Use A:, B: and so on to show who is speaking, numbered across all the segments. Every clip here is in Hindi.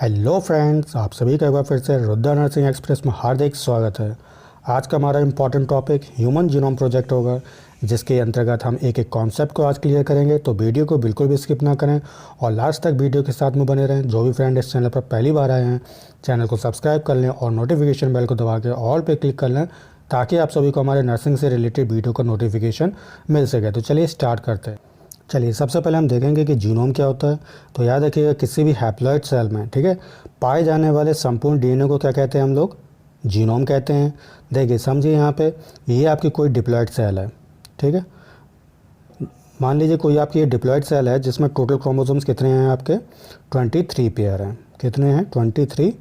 A: हेलो फ्रेंड्स, आप सभी का एक बार फिर से रुद्र नर्सिंग एक्सप्रेस में हार्दिक स्वागत है। आज का हमारा important topic human genome project होगा, जिसके अंतर्गत हम एक एक कॉन्सेप्ट को आज क्लियर करेंगे। तो वीडियो को बिल्कुल भी स्किप ना करें और लास्ट तक वीडियो के साथ में बने रहें। जो भी फ्रेंड इस चैनल पर पहली बार आए हैं, चैनल को सब्सक्राइब कर लें और नोटिफिकेशन बेल को दबा के ऑल पे क्लिक कर लें, ताकि आप सभी को हमारे नर्सिंग से रिलेटेड वीडियो का नोटिफिकेशन मिल सके। तो चलिए स्टार्ट करते हैं। चलिए सबसे पहले हम देखेंगे कि जीनोम क्या होता है। तो याद रखिएगा, किसी भी हैप्लॉइड सेल में, ठीक है, पाए जाने वाले संपूर्ण डीएनए को क्या कहते हैं हम लोग? जीनोम कहते हैं। देखिए समझिए, यहाँ पे ये आपकी कोई डिप्लॉइड सेल है, ठीक है। मान लीजिए कोई आपकी ये डिप्लॉइड सेल है जिसमें टोटल क्रोमोसोम्स कितने हैं आपके? 23 पेयर हैं। कितने हैं? 23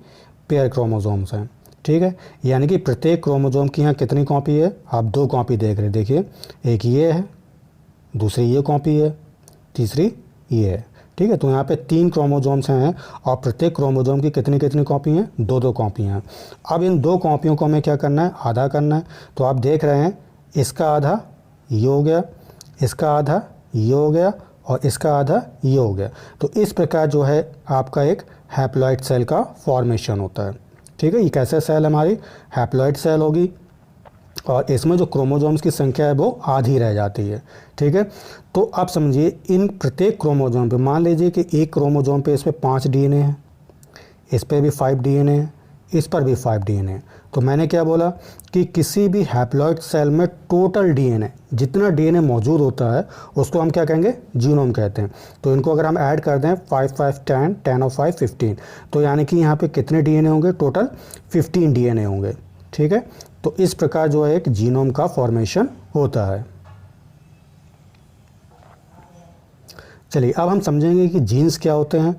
A: पेयर क्रोमोसोम्स हैं, ठीक है। यानी कि प्रत्येक क्रोमोसोम की यहाँ कितनी कॉपी है? आप दो कॉपी देख रहे हैं। देखिए, एक ये है, दूसरी ये कॉपी है, तीसरी ये है, ठीक है। तो यहाँ पे 3 क्रोमोसोम्स हैं और प्रत्येक क्रोमोसोम की कितनी कितनी कॉपी हैं? दो दो कॉपियाँ हैं। अब इन दो कॉपियों को हमें क्या करना है? आधा करना है। तो आप देख रहे हैं, इसका आधा ये हो गया, इसका आधा ये हो गया और इसका आधा ये हो गया। तो इस प्रकार जो है आपका एक हैप्लॉइड सेल का फॉर्मेशन होता है, ठीक है। ये कैसे सेल हमारी हैप्लॉइड सेल होगी और इसमें जो क्रोमोसोम्स की संख्या है वो आधी रह जाती है, ठीक है। तो आप समझिए, इन प्रत्येक क्रोमोसोम पे मान लीजिए कि एक क्रोमोसोम पे इस पे 5 डीएनए है, इस पे भी 5 डीएनए है, इस पर भी 5 डीएनए है। तो मैंने क्या बोला कि किसी भी हैप्लॉइड सेल में टोटल डीएनए, जितना डीएनए मौजूद होता है उसको हम क्या कहेंगे? जीनोम कहते हैं। तो इनको अगर हम ऐड कर दें 5 5 10 10 और 5 15, तो यानी कि यहाँ पे कितने डीएनए होंगे? टोटल 15 डीएनए होंगे, ठीक है। तो इस प्रकार जो है एक जीनोम का फॉर्मेशन होता है। चलिए अब हम समझेंगे कि जीन्स क्या होते हैं।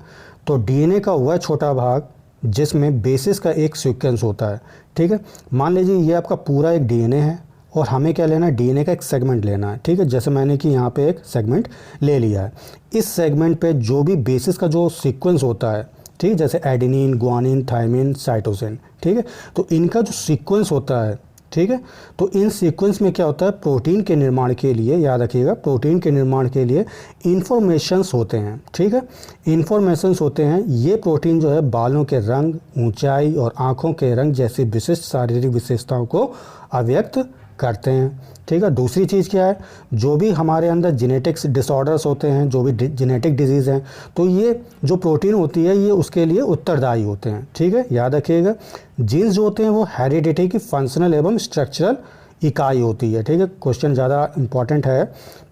A: तो डीएनए का वह छोटा भाग जिसमें बेसिस का एक सीक्वेंस होता है, ठीक है। मान लीजिए ये आपका पूरा एक डीएनए है और हमें क्या लेना है? डीएनए का एक सेगमेंट लेना है, ठीक है। जैसे मैंने कि यहाँ पे एक सेगमेंट ले लिया है। इस सेगमेंट पे जो भी बेसिस का जो सीक्वेंस होता है, ठीक, जैसे एडेनिन, गुआनिन, थायमिन, साइटोसिन, ठीक है। तो इनका जो सीक्वेंस होता है, ठीक है, तो इन सीक्वेंस में क्या होता है? प्रोटीन के निर्माण के लिए, याद रखिएगा, प्रोटीन के निर्माण के लिए इन्फॉर्मेशंस होते हैं, ठीक है। इन्फॉर्मेशंस होते हैं। ये प्रोटीन जो है बालों के रंग, ऊंचाई और आँखों के रंग जैसी विशिष्ट शारीरिक विशेषताओं को अभिव्यक्त करते हैं, ठीक है। दूसरी चीज़ क्या है? जो भी हमारे अंदर जेनेटिक्स डिसऑर्डर्स होते हैं, जो भी जेनेटिक डिजीज़ हैं, तो ये जो प्रोटीन होती है ये उसके लिए उत्तरदायी होते हैं, ठीक है। याद रखिएगा, जीन्स जो होते हैं वो हेरिडिटी की फंक्शनल एवं स्ट्रक्चरल इकाई होती है, ठीक है। क्वेश्चन ज़्यादा इंपॉर्टेंट है,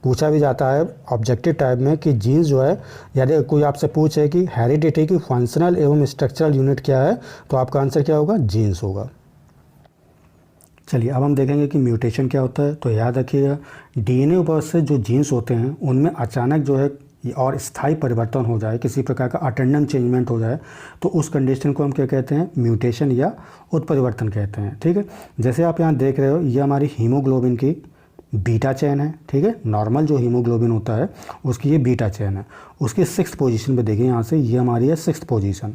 A: पूछा भी जाता है ऑब्जेक्टिव टाइप में कि जीन्स जो है, यदि कोई आपसे पूछे कि हेरिडिटी की फंक्शनल एवं स्ट्रक्चरल यूनिट क्या है, तो आपका आंसर क्या होगा? जीन्स होगा। चलिए अब हम देखेंगे कि म्यूटेशन क्या होता है। तो याद रखिएगा, डीएनए पर से जो जीन्स होते हैं उनमें अचानक जो है और स्थायी परिवर्तन हो जाए, किसी प्रकार का अटेंडम चेंजमेंट हो जाए, तो उस कंडीशन को हम क्या कहते हैं? म्यूटेशन या उत्परिवर्तन कहते हैं, ठीक है। जैसे आप यहाँ देख रहे हो, ये हमारी हीमोग्लोबिन की बीटा चेन है, ठीक है। नॉर्मल जो हीमोग्लोबिन होता है उसकी ये बीटा चेन है। उसकी 6th पोजीशन पे देखिए, यहाँ से ये हमारी है 6th पोजीशन,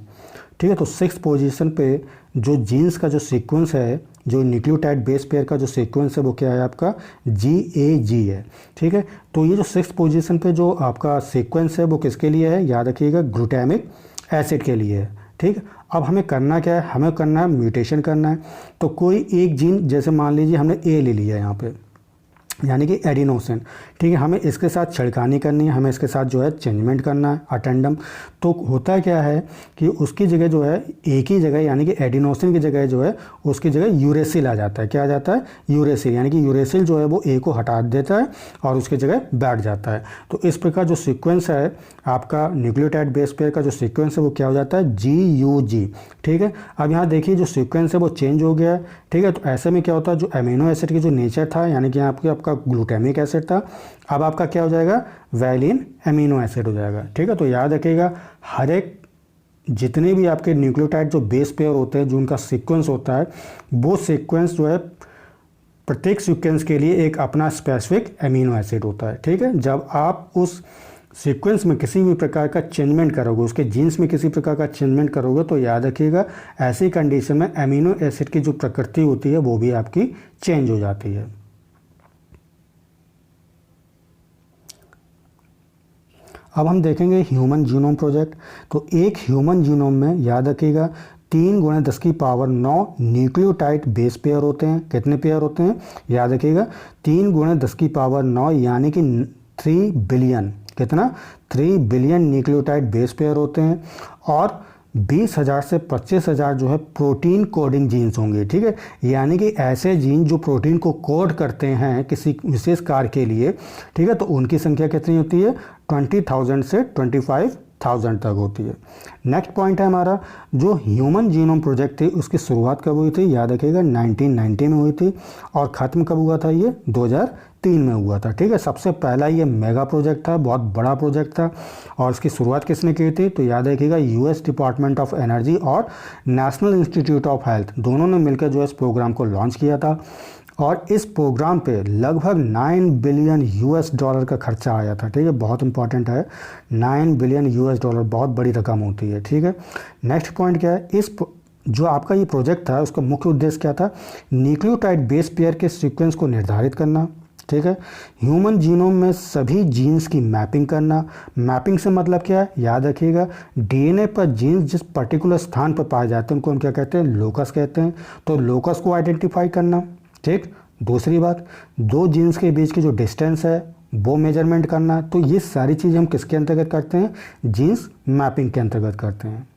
A: ठीक है। तो 6th पोजीशन पे जो जीन्स का जो सीक्वेंस है, जो न्यूक्लियोटाइड बेस पेयर का जो सीक्वेंस है, वो क्या है? आपका GAG है, ठीक है। तो ये जो 6th पोजीशन पे जो आपका सीक्वेंस है वो किसके लिए है? याद रखिएगा, ग्लूटामिक एसिड के लिए है, ठीक। अब हमें करना क्या है? हमें करना है म्यूटेशन करना है। तो कोई एक जीन, जैसे मान लीजिए हमने A ले लिया यहाँ पे, यानी कि एडिनोसिन, ठीक है। हमें इसके साथ छिड़कानी करनी है, हमें इसके साथ जो है चेंजमेंट करना है, अटेंडम। तो होता क्या है कि उसकी जगह जो है, एक ही जगह यानी कि एडिनोसिन की जगह जो है उसकी जगह यूरेसिल आ जाता है। क्या आ जाता है? यूरेसिल। यानी कि यूरेसिल जो है वो ए को हटा देता है और उसकी जगह बैठ जाता है। तो इस प्रकार जो सीक्वेंस है आपका न्यूक्लियोटाइड बेस पेयर का जो सीक्वेंस है वो क्या हो जाता है? GUG, ठीक है। अब यहाँ देखिए जो सीक्वेंस है वो चेंज हो गया है, ठीक है। तो ऐसे में क्या होता है? जो अमीनो एसिड की जो नेचर था, यानी कि आपका ग्लूटामिक एसिड था, अब आपका क्या हो जाएगा? वैलिन अमीनो एसिड हो जाएगा, ठीक है। तो याद रखिएगा, हर एक जितने भी आपके न्यूक्लियोटाइड जो बेस पेयर होते हैं, जो उनका सीक्वेंस होता है, वो सीक्वेंस जो है प्रत्येक सीक्वेंस के लिए एक अपना स्पेसिफिक अमीनो एसिड होता है, ठीक है। जब आप उस सीक्वेंस में किसी भी प्रकार का चेंजमेंट करोगे, उसके जीन्स में किसी प्रकार का चेंजमेंट करोगे, तो याद रखिएगा ऐसी कंडीशन में अमीनो एसिड की जो प्रकृति होती है वो भी आपकी चेंज हो जाती है। अब हम देखेंगे ह्यूमन जीनोम प्रोजेक्ट। तो एक ह्यूमन जीनोम में याद रखिएगा 3 × 10⁻⁹ न्यूक्लियोटाइड बेस पेयर होते हैं। कितने पेयर होते हैं? याद रखिएगा 3 × 10⁻⁹ यानी कि 3 बिलियन। कितना? 3 बिलियन न्यूक्लियोटाइड बेस पेयर होते हैं और 20,000 से 25,000 जो है प्रोटीन कोडिंग जीन्स होंगे। ठीक है, यानी कि ऐसे जीन जो प्रोटीन को कोड करते हैं किसी विशेष कार्य के लिए। ठीक है, तो उनकी संख्या कितनी होती है? 20,000 से 25,000 तक होती है। नेक्स्ट पॉइंट है हमारा, जो ह्यूमन जीनोम प्रोजेक्ट थी उसकी शुरुआत कब हुई थी? याद रखिएगा 1990 में हुई थी और ख़त्म कब हुआ था? ये 2003 में हुआ था। ठीक है, सबसे पहला ये मेगा प्रोजेक्ट था, बहुत बड़ा प्रोजेक्ट था। और इसकी शुरुआत किसने की थी? तो याद रखिएगा यूएस डिपार्टमेंट ऑफ एनर्जी और नेशनल इंस्टीट्यूट ऑफ हेल्थ, दोनों ने मिलकर जो है इस प्रोग्राम को लॉन्च किया था। और इस प्रोग्राम पे लगभग 9 बिलियन यूएस डॉलर का खर्चा आया था। ठीक है, बहुत इंपॉर्टेंट है, 9 बिलियन यूएस डॉलर बहुत बड़ी रकम होती है। ठीक है, नेक्स्ट पॉइंट क्या है? इस जो आपका ये प्रोजेक्ट था उसका मुख्य उद्देश्य क्या था? न्यूक्लियोटाइड बेस पेयर के सीक्वेंस को निर्धारित करना। ठीक है, ह्यूमन जीनोम में सभी जीन्स की मैपिंग करना। मैपिंग से मतलब क्या है? याद रखिएगा डीएनए पर जीन्स जिस पर्टिकुलर स्थान पर पाए जाते हैं उनको हम क्या कहते हैं? लोकस कहते हैं। तो लोकस को आइडेंटिफाई करना। ठीक, दूसरी बात, दो जीन्स के बीच की जो डिस्टेंस है वो मेजरमेंट करना। तो ये सारी चीज़ें हम किसके अंतर्गत करते हैं? जीन्स मैपिंग के अंतर्गत करते हैं।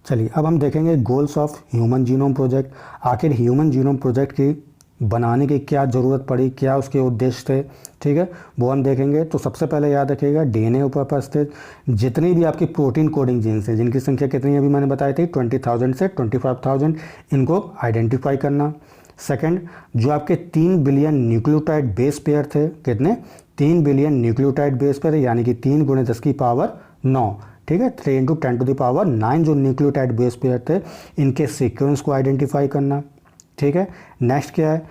A: चलिए अब हम देखेंगे goals of human genome project. आखिर ह्यूमन जीनोम प्रोजेक्ट की बनाने की क्या ज़रूरत पड़ी, क्या उसके उद्देश्य थे? ठीक है, वो हम देखेंगे। तो सबसे पहले याद रखिएगा डीएनए पर स्थित जितनी भी आपकी प्रोटीन कोडिंग जीन्स है, जिनकी संख्या कितनी अभी मैंने बताई थी 20,000 से 25,000, इनको आइडेंटिफाई करना। सेकंड, जो आपके 3 बिलियन न्यूक्लियोटाइड बेस पेयर थे, कितने? 3 बिलियन न्यूक्लियोटाइड बेस पेयर, यानी कि 3 × 10⁻⁹। ठीक है, 3 × 10⁹ जो न्यूक्लियोटाइड बेस पेयर थे इनके सीक्वेंस को आइडेंटिफाई करना। ठीक है, नेक्स्ट क्या है?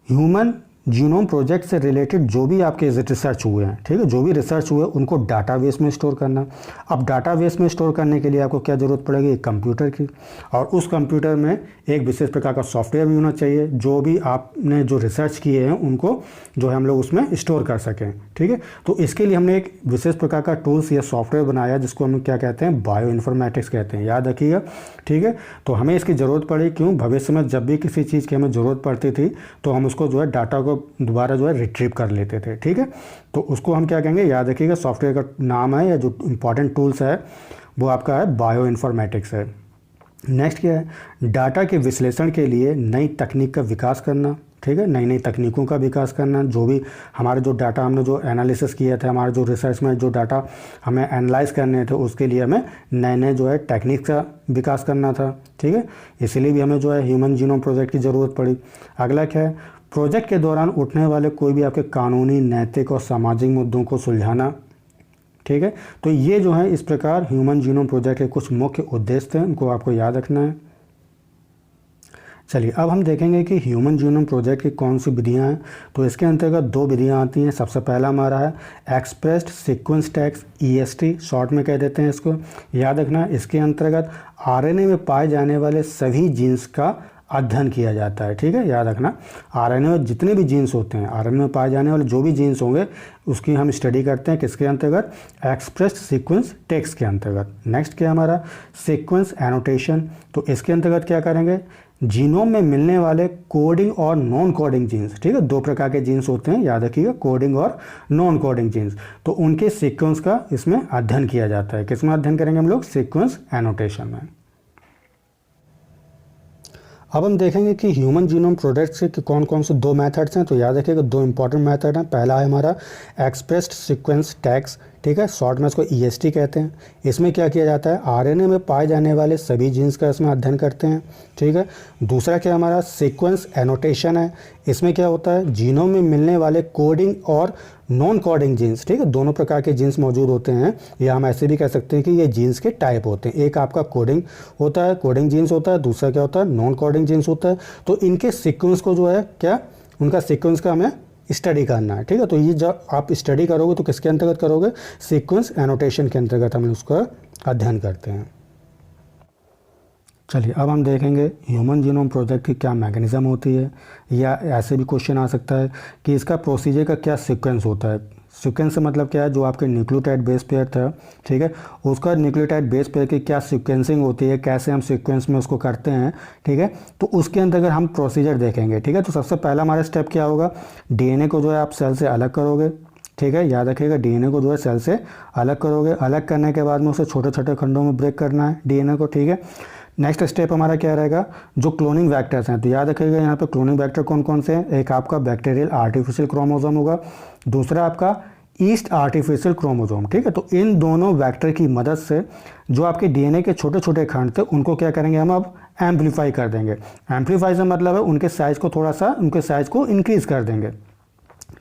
A: ह्यूमन जीनोम प्रोजेक्ट से रिलेटेड जो भी आपके रिसर्च हुए हैं, ठीक है, जो भी रिसर्च हुए उनको डाटाबेस में स्टोर करना। अब डाटाबेस में स्टोर करने के लिए आपको क्या ज़रूरत पड़ेगी? एक कंप्यूटर की, और उस कंप्यूटर में एक विशेष प्रकार का सॉफ्टवेयर भी होना चाहिए जो भी आपने जो रिसर्च किए हैं उनको जो है हम लोग उसमें स्टोर कर सकें। ठीक है, तो इसके लिए हमने एक विशेष प्रकार का टूल्स या सॉफ्टवेयर बनाया जिसको हम क्या कहते हैं? बायो इन्फॉर्मेटिक्स कहते हैं। याद रखिएगा। ठीक है, तो हमें इसकी ज़रूरत पड़ी, क्यों? भविष्य में जब भी किसी चीज़ की हमें ज़रूरत पड़ती थी तो हम उसको जो है डाटा को दोबारा जो है रिट्रीव कर लेते थे। ठीक है, तो उसको हम क्या कहेंगे? याद रखिएगा सॉफ्टवेयर का नाम है या जो इंपॉर्टेंट टूल्स है वो आपका है बायो इन्फॉर्मेटिक्स है। नेक्स्ट क्या है? डाटा के विश्लेषण के लिए नई तकनीक का विकास करना। ठीक है, नई नई तकनीकों का विकास करना। जो भी हमारे जो डाटा हमने जो एनालिसिस किया था, हमारे जो रिसर्च में जो डाटा हमें एनालाइज करने थे उसके लिए हमें नए नए जो है टेक्निक का विकास करना था। ठीक है, इसीलिए भी हमें जो है ह्यूमन जीनोम प्रोजेक्ट की ज़रूरत पड़ी। अगला क्या है? प्रोजेक्ट के दौरान उठने वाले कोई भी आपके कानूनी, नैतिक और सामाजिक मुद्दों को सुलझाना। ठीक है, तो ये जो है इस प्रकार ह्यूमन जीनोम प्रोजेक्ट के कुछ मुख्य उद्देश्य थे, उनको आपको याद रखना है। चलिए अब हम देखेंगे कि ह्यूमन जीनोम प्रोजेक्ट की कौन सी विधियाँ हैं। तो इसके अंतर्गत 2 विधियाँ आती हैं। सबसे पहला हमारा है expressed sequence tags, EST short में कह देते हैं इसको। याद रखना, इसके अंतर्गत आरएनए में पाए जाने वाले सभी जीन्स का अध्ययन किया जाता है। ठीक है, याद रखना आरएनए में जितने भी जीन्स होते हैं, आरएनए में पाए जाने वाले जो भी जीन्स होंगे उसकी हम स्टडी करते हैं किसके अंतर्गत? एक्सप्रेस्ड सीक्वेंस टेक्स्ट के अंतर्गत। नेक्स्ट क्या हमारा? Sequence annotation. तो इसके अंतर्गत क्या करेंगे? जीनोम में मिलने वाले कोडिंग और नॉन कोडिंग जीन्स। ठीक है, 2 प्रकार के जीन्स होते हैं, याद रखिएगा, कोडिंग और नॉन कोडिंग जीन्स। तो उनके सीक्वेंस का इसमें अध्ययन किया जाता है। किसमें अध्ययन करेंगे हम लोग? सीक्वेंस एनोटेशन में। अब हम देखेंगे कि ह्यूमन जीनोम प्रोजेक्ट के कौन कौन से 2 मेथड्स हैं। तो याद रखिएगा 2 इंपॉर्टेंट मेथड हैं। पहला है हमारा एक्सप्रेस्ड सीक्वेंस टैग्स। ठीक है, शॉर्ट में इसको EST कहते हैं। इसमें क्या किया जाता है? आरएनए में पाए जाने वाले सभी जीन्स का इसमें अध्ययन करते हैं। ठीक है, दूसरा क्या हमारा? सीक्वेंस एनोटेशन है। इसमें क्या होता है? जीनोम में मिलने वाले कोडिंग और नॉन कोडिंग जीन्स, ठीक है, दोनों प्रकार के जीन्स मौजूद होते हैं, या हम ऐसे भी कह सकते हैं कि ये जीन्स के टाइप होते हैं। एक आपका कोडिंग होता है, कोडिंग जीन्स होता है, दूसरा क्या होता है? नॉन कोडिंग जीन्स होता है। तो इनके सीक्वेंस को जो है क्या, उनका सीक्वेंस का हमें स्टडी करना है। ठीक है, तो ये जब आप स्टडी करोगे तो किसके अंतर्गत करोगे? सीक्वेंस एनोटेशन के अंतर्गत हम उसका अध्ययन करते हैं। चलिए अब हम देखेंगे ह्यूमन जीनोम प्रोजेक्ट की क्या मैकेनिज़्म होती है, या ऐसे भी क्वेश्चन आ सकता है कि इसका प्रोसीजर का क्या सीक्वेंस होता है। सीक्वेंस से मतलब क्या है, जो आपके न्यूक्लियोटाइड बेस पेयर था, ठीक है, उसका न्यूक्लियोटाइड बेस पेयर की क्या सीक्वेंसिंग होती है, कैसे हम सीक्वेंस में उसको करते हैं, ठीक है, तो उसके अंदर अगर हम प्रोसीजर देखेंगे, ठीक है। तो सबसे पहला हमारा स्टेप क्या होगा, डीएनए को जो है आप सेल से अलग करोगे, ठीक है, याद रखिएगा डीएनए को जो है सेल से अलग करोगे, अलग करने के बाद में उसे छोटे छोटे खंडों में ब्रेक करना है डीएनए को, ठीक है। नेक्स्ट स्टेप हमारा क्या रहेगा, जो क्लोनिंग वैक्टर्स हैं, तो याद रखिएगा यहाँ पे क्लोनिंग वैक्टर कौन कौन से हैं, एक आपका बैक्टीरियल आर्टिफिशियल क्रोमोसोम होगा, दूसरा आपका ईस्ट आर्टिफिशियल क्रोमोसोम, ठीक है। तो इन दोनों वैक्टर की मदद से जो आपके डीएनए के छोटे छोटे खंड थे उनको क्या करेंगे हम अब एम्पलीफाई कर देंगे। एम्पलीफाई से मतलब है उनके साइज़ को थोड़ा सा, उनके साइज़ को इंक्रीज़ कर देंगे,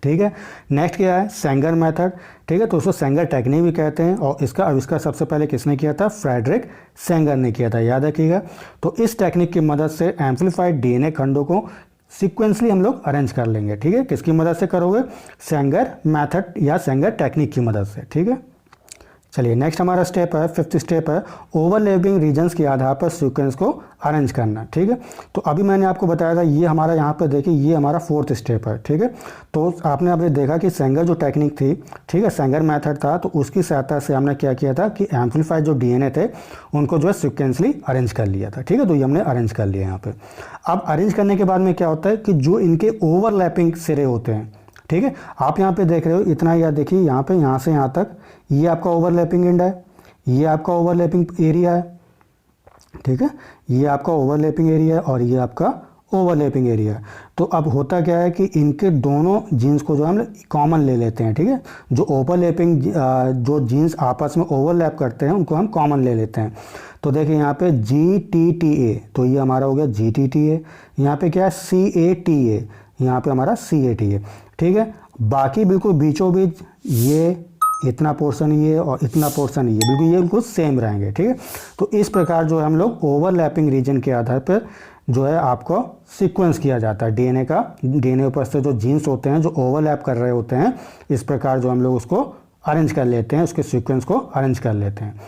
A: ठीक है। नेक्स्ट क्या है, सेंगर मेथड, ठीक है, तो उसको सेंगर टेक्निक भी कहते हैं, और इसका आविष्कार सबसे पहले किसने किया था, फ्रेडरिक सेंगर ने किया था, याद रखिएगा। तो इस टेक्निक की मदद से एम्पलीफाइड डीएनए खंडों को सीक्वेंसली हम लोग अरेंज कर लेंगे, ठीक है। किसकी मदद से करोगे, सेंगर मेथड या सेंगर टेक्निक की मदद से, ठीक है। चलिए नेक्स्ट हमारा स्टेप है, फिफ्थ स्टेप है, ओवरलैपिंग रीजन्स के आधार पर सीक्वेंस को अरेंज करना, ठीक है। तो अभी मैंने आपको बताया था, ये हमारा यहाँ पर देखिए ये हमारा फोर्थ स्टेप है, ठीक है। तो आपने अभी देखा कि सेंगर जो टेक्निक थी, ठीक है, सेंगर मेथड था, तो उसकी सहायता से हमने क्या किया था कि एम्पलीफाइड जो डीएनए थे उनको जो है सिक्वेंसली अरेंज कर लिया था, ठीक है। तो ये हमने अरेंज कर लिया यहाँ पे। अब अरेंज करने के बाद में क्या होता है कि जो इनके ओवरलैपिंग सिरे होते हैं, ठीक है, आप यहाँ पे देख रहे हो इतना, या देखिए यहाँ पे, यहाँ से यहाँ तक ये आपका ओवरलैपिंग एंड है, ये आपका ओवरलैपिंग एरिया है, ठीक है, ये आपका ओवरलैपिंग एरिया है और ये आपका ओवरलैपिंग एरिया है। तो अब होता क्या है कि इनके दोनों जीन्स को जो हम कॉमन ले लेते हैं, ठीक है, जो ओवरलैपिंग जो जीन्स आपस में ओवरलैप करते हैं उनको हम कॉमन ले लेते हैं। तो देखिए यहाँ पे GTTA, तो ये हमारा हो गया GTTA, यहाँ पे क्या है CATA, यहाँ पे हमारा CATA, ठीक है। बाकी बिल्कुल बीचों बीच ये इतना पोर्शन ये और इतना पोर्शन ये बिल्कुल सेम रहेंगे, ठीक है। तो इस प्रकार जो है हम लोग ओवरलैपिंग रीजन के आधार पर जो है आपको सीक्वेंस किया जाता है डीएनए का। डीएनए ऊपर से जो जीन्स होते हैं जो ओवरलैप कर रहे होते हैं, इस प्रकार जो हम लोग उसको अरेंज कर लेते हैं, उसके सीक्वेंस को अरेंज कर लेते हैं।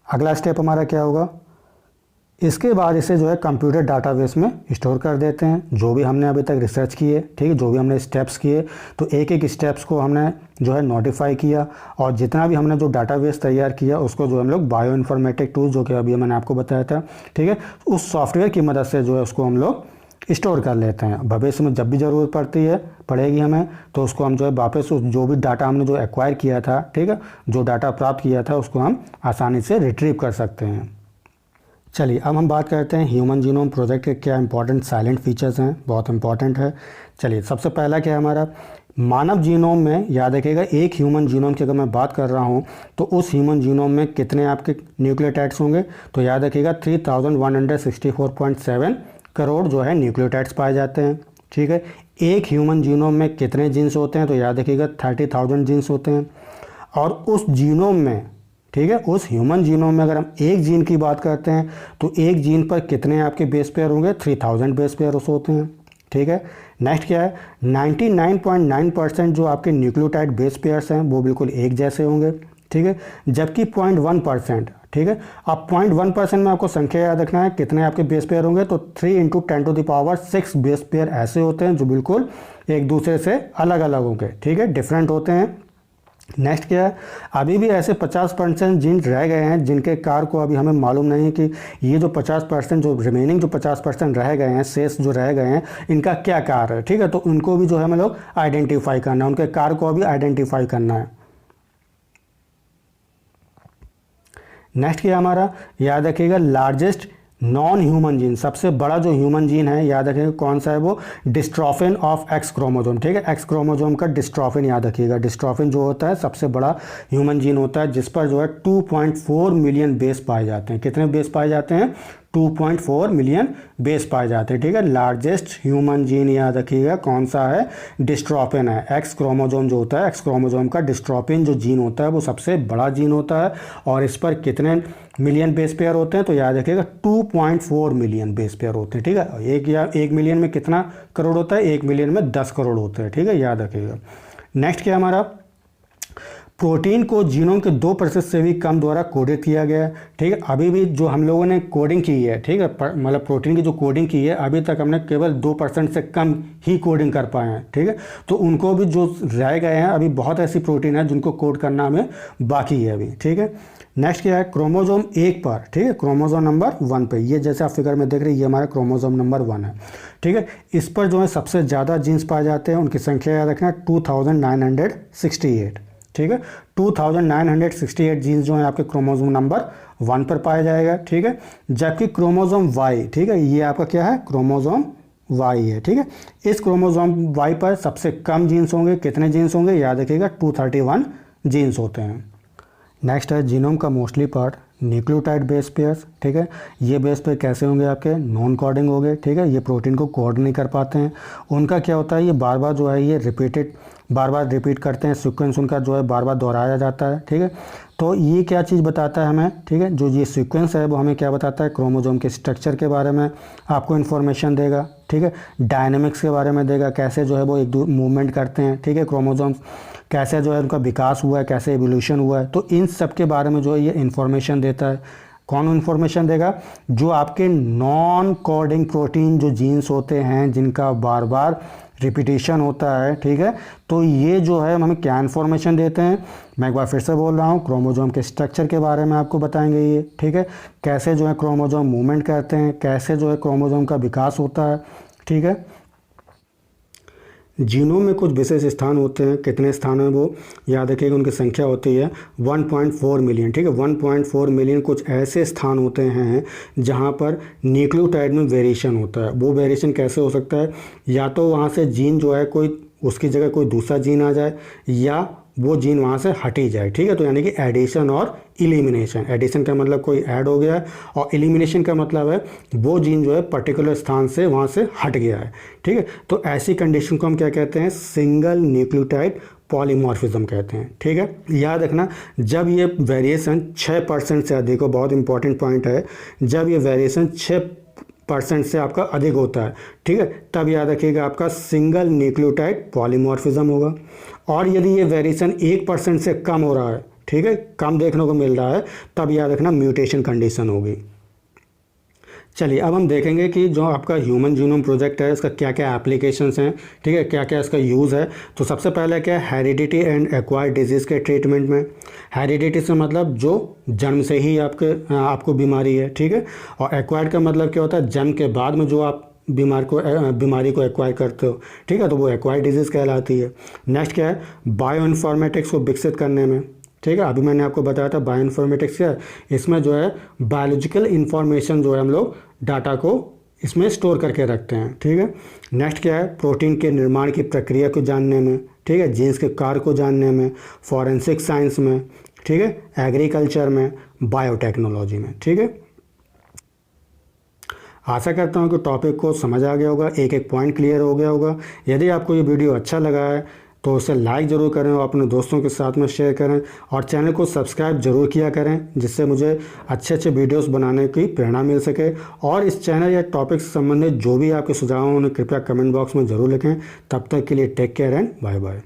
A: अगला स्टेप हमारा क्या होगा, इसके बाद इसे जो है कंप्यूटर डाटाबेस में स्टोर कर देते हैं, जो भी हमने अभी तक रिसर्च किए, ठीक है, जो भी हमने स्टेप्स किए, तो एक एक स्टेप्स को हमने जो है नोटिफाई किया, और जितना भी हमने जो डाटाबेस तैयार किया उसको जो हम लोग बायो इन्फॉर्मेटिक टूल, जो कि अभी मैंने आपको बताया था, ठीक है, उस सॉफ्टवेयर की मदद से जो है उसको हम लोग स्टोर कर लेते हैं। भविष्य में जब भी ज़रूरत पड़ेगी हमें, तो उसको हम जो है वापस उस जो भी डाटा हमने जो एक्वायर किया था, ठीक है, जो डाटा प्राप्त किया था उसको हम आसानी से रिट्रीव कर सकते हैं। चलिए अब हम बात करते हैं ह्यूमन जीनोम प्रोजेक्ट के क्या इंपॉर्टेंट साइलेंट फीचर्स हैं, बहुत इंपॉर्टेंट है। चलिए सबसे पहला क्या है हमारा, मानव जीनोम में याद रखिएगा एक ह्यूमन जीनोम की अगर मैं बात कर रहा हूँ तो उस ह्यूमन जीनोम में कितने आपके न्यूक्लियोटाइड्स होंगे, तो याद रखिएगा 3164.7 करोड़ जो है न्यूक्लियोटाइड्स पाए जाते हैं, ठीक है। एक ह्यूमन जीनोम में कितने जीन्स होते हैं, तो याद रखिएगा 30,000 जीन्स होते हैं। और उस जीनोम में, ठीक है, उस ह्यूमन जीनोम में अगर हम एक जीन की बात करते हैं तो एक जीन पर कितने आपके बेस पेयर होंगे, 3000 बेस पेयर होते हैं, ठीक है। नेक्स्ट क्या है, 99.9% जो आपके न्यूक्लियोटाइड बेस पेयर्स हैं वो बिल्कुल एक जैसे होंगे, ठीक है, जबकि 0.1%, ठीक है। अब 0.1% में आपको संख्या याद रखना है, कितने आपके बेस पेयर होंगे, तो 3 × 10⁻6 बेस पेयर ऐसे होते हैं जो बिल्कुल एक दूसरे से अलग अलग होंगे, ठीक है, डिफरेंट होते हैं। नेक्स्ट क्या है, अभी भी ऐसे 50% जीन रह गए हैं जिनके कार को अभी हमें मालूम नहीं है कि ये जो 50% जो रिमेनिंग जो 50% रह गए हैं, शेष जो रह गए हैं, इनका क्या कार्य है, ठीक है। तो उनको भी जो है हमें लोग आइडेंटिफाई करना है, उनके कार को अभी आइडेंटिफाई करना है। नेक्स्ट क्या हमारा, याद रखिएगा लार्जेस्ट नॉन ह्यूमन जीन, सबसे बड़ा जो ह्यूमन जीन है याद रखिएगा कौन सा है, वो डिस्ट्रोफिन ऑफ एक्स क्रोमोसोम, ठीक है, एक्स क्रोमोसोम का डिस्ट्रोफिन याद रखिएगा। डिस्ट्रोफिन जो होता है सबसे बड़ा ह्यूमन जीन होता है, जिस पर जो है 2.4 मिलियन बेस पाए जाते हैं। कितने बेस पाए जाते हैं, 2.4 मिलियन बेस पाए जाते हैं, ठीक है। लार्जेस्ट ह्यूमन जीन याद रखिएगा कौन सा है, डिस्ट्रोफिन है। एक्स क्रोमोसोम जो होता है, एक्स क्रोमोसोम का डिस्ट्रोफिन जो जीन होता है वो सबसे बड़ा जीन होता है, और इस पर कितने मिलियन बेस पेयर होते हैं, तो याद रखिएगा 2.4 मिलियन बेस पेयर होते हैं, ठीक है। एक मिलियन में कितना करोड़ होता है, 1 मिलियन में 10 करोड़ होते हैं, ठीक है, याद रखिएगा। नेक्स्ट क्या हमारा, प्रोटीन को जीनोम के 2% से भी कम द्वारा कोडेड किया गया है। ठीक है, अभी भी जो हम लोगों ने कोडिंग की है, ठीक है, मतलब प्रोटीन की जो कोडिंग की है अभी तक हमने केवल 2% से कम ही कोडिंग कर पाए हैं। ठीक है, तो उनको भी जो रह गए हैं, अभी बहुत ऐसी प्रोटीन है जिनको कोड करना हमें बाकी है अभी। ठीक है, नेक्स्ट क्या है, क्रोमोजोम 1 पर, ठीक है, क्रोमोजोम नंबर 1 पे, ये जैसे आप फिगर में देख रहे हैं ये हमारा क्रोमोजोम नंबर 1 है। ठीक है, इस पर जो है सबसे ज़्यादा जीन्स पाए जाते हैं, उनकी संख्या याद रखना 2968। ठीक है, 2968 जीन्स जो है आपके क्रोमोजोम नंबर 1 पर पाया जाएगा। ठीक है, जबकि क्रोमोजोम वाई, ठीक है, ये आपका क्या है, क्रोमोजोम वाई है। ठीक है, इस क्रोमोजोम वाई पर सबसे कम जीन्स होंगे। कितने जीन्स होंगे याद रखिएगा, 231 जीन्स होते हैं। नेक्स्ट है जीनोम का mostly part nucleotide base pairs. ठीक है, ये बेस पेयर कैसे होंगे आपके, नॉन कोडिंग होंगे। ठीक है, ये प्रोटीन को कोड नहीं कर पाते हैं। उनका क्या होता है, ये बार बार जो है ये बार बार रिपीट करते हैं, सीक्वेंस उनका जो है बार बार दोहराया जाता है। ठीक है, तो ये क्या चीज़ बताता है हमें, ठीक है, जो ये सीक्वेंस है वो हमें क्या बताता है, क्रोमोजोम के स्ट्रक्चर के बारे में आपको इन्फॉर्मेशन देगा। ठीक है, डायनेमिक्स के बारे में देगा, कैसे जो है वो एक मूवमेंट करते हैं। ठीक है, क्रोमोजोम्स कैसे जो है उनका विकास हुआ है, कैसे एवोल्यूशन हुआ है, तो इन सब के बारे में जो है ये इन्फॉर्मेशन देता है। कौन इन्फॉर्मेशन देगा, जो आपके नॉन कोडिंग प्रोटीन जो जीन्स होते हैं जिनका बार बार रिपीटिशन होता है। ठीक है, तो ये जो है हमें क्या इन्फॉर्मेशन देते हैं, मैं एक बार फिर से बोल रहा हूँ, क्रोमोजोम के स्ट्रक्चर के बारे में आपको बताएंगे ये। ठीक है, कैसे जो है क्रोमोजोम मूवमेंट करते हैं, कैसे जो है क्रोमोजोम का विकास होता है। ठीक है, जीनोम में कुछ विशेष स्थान होते हैं, कितने स्थान हैं वो याद रखिएगा, उनकी संख्या होती है 1.4 मिलियन। ठीक है, 1.4 मिलियन कुछ ऐसे स्थान होते हैं जहां पर न्यूक्लियोटाइड में वेरिएशन होता है। वो वेरिएशन कैसे हो सकता है, या तो वहां से जीन जो है कोई उसकी जगह कोई दूसरा जीन आ जाए, या वो जीन वहाँ से हट ही जाए। ठीक है, तो यानी कि एडिशन और इलिमिनेशन। एडिशन का मतलब कोई ऐड हो गया है, और इलिमिनेशन का मतलब है वो जीन जो है पर्टिकुलर स्थान से वहाँ से हट गया है। ठीक है, तो ऐसी कंडीशन को हम क्या कहते हैं, सिंगल न्यूक्लियोटाइड पॉलीमॉर्फिज्म कहते हैं। ठीक है, याद रखना जब ये वेरिएशन 6% से अधिक हो, बहुत इंपॉर्टेंट पॉइंट है, जब ये वेरिएशन 6% से आपका अधिक होता है, ठीक है, तब याद रखिएगा आपका सिंगल न्यूक्लियोटाइड पॉलीमॉर्फिज्म होगा। और यदि ये वेरिएशन 1% से कम हो रहा है, ठीक है, कम देखने को मिल रहा है, तब याद रखना म्यूटेशन कंडीशन होगी। चलिए अब हम देखेंगे कि जो आपका ह्यूमन जीनोम प्रोजेक्ट है इसका क्या क्या एप्लीकेशंस हैं। ठीक है, क्या क्या इसका यूज़ है। तो सबसे पहले क्या है, हेरिडिटी एंड एक्वायर्ड डिजीज़ के ट्रीटमेंट में। हेरिडिटी से मतलब जो जन्म से ही आपको बीमारी है। ठीक है, और एक्वायर्ड का मतलब क्या होता है, जन्म के बाद में जो आप बीमारी को एक्वायर करते हो। ठीक है, तो वो एक्वायर्ड डिजीज़ कहलाती है। नेक्स्ट क्या है, बायो इन्फॉर्मेटिक्स को विकसित करने में। ठीक है, अभी मैंने आपको बताया था बायो इन्फॉर्मेटिक्स क्या है, इसमें जो है बायोलॉजिकल इन्फॉर्मेशन जो है हम लोग डाटा को इसमें स्टोर करके रखते हैं। ठीक है, नेक्स्ट क्या है, प्रोटीन के निर्माण की प्रक्रिया को जानने में। ठीक है, जीन्स के कार्य को जानने में, फॉरेंसिक साइंस में। ठीक है, एग्रीकल्चर में, बायोटेक्नोलॉजी में। ठीक है, आशा करता हूँ कि टॉपिक को समझ आ गया होगा, एक एक पॉइंट क्लियर हो गया होगा। यदि आपको ये वीडियो अच्छा लगा है तो उसे लाइक ज़रूर करें और अपने दोस्तों के साथ में शेयर करें, और चैनल को सब्सक्राइब ज़रूर किया करें, जिससे मुझे अच्छे अच्छे वीडियोस बनाने की प्रेरणा मिल सके। और इस चैनल या टॉपिक से संबंधित जो भी आपके सुझाव हैं उन्हें कृपया कमेंट बॉक्स में ज़रूर लिखें। तब तक के लिए take care and bye bye.